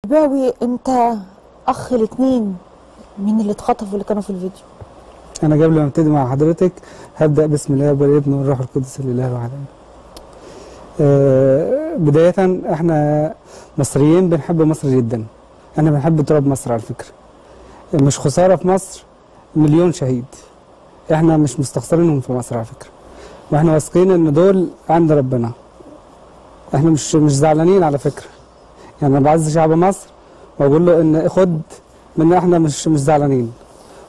باوي، انت اخ الاتنين من اللي اتخطفوا اللي كانوا في الفيديو. انا قبل ما ابتدي مع حضرتك هبدا بسم الله والابن والروح القدس الاله الواحد. بدايه احنا مصريين بنحب مصر جدا. احنا بنحب تراب مصر على فكره. مش خساره في مصر مليون شهيد. احنا مش مستخسرينهم في مصر على فكره. واحنا واثقين ان دول عند ربنا. احنا مش زعلانين على فكره. يعني انا بعز شعب مصر واقول له ان خد من احنا مش زعلانين.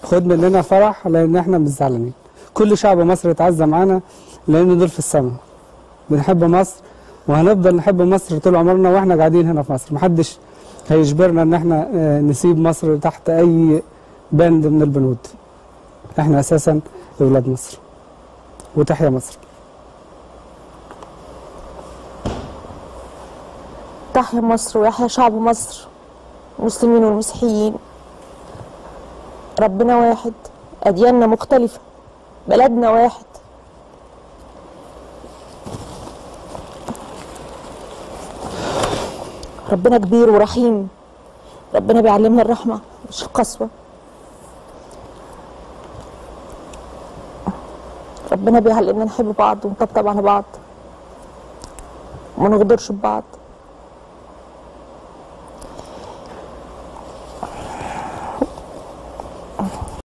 خد مننا فرح لان احنا مش زعلانين. كل شعب مصر يتعزى معانا لان دول في السماء. بنحب مصر وهنفضل نحب مصر طول عمرنا واحنا قاعدين هنا في مصر. محدش هيجبرنا ان احنا نسيب مصر تحت اي بند من البنود. احنا اساسا اولاد مصر. وتحيا مصر. تحيا مصر ويحيا شعب مصر، المسلمين والمسيحيين. ربنا واحد، أدياننا مختلفة، بلدنا واحد. ربنا كبير ورحيم. ربنا بيعلمنا الرحمة مش القسوة. ربنا بيعلمنا نحب بعض ونطبطب على بعض وما نغدرش ببعض.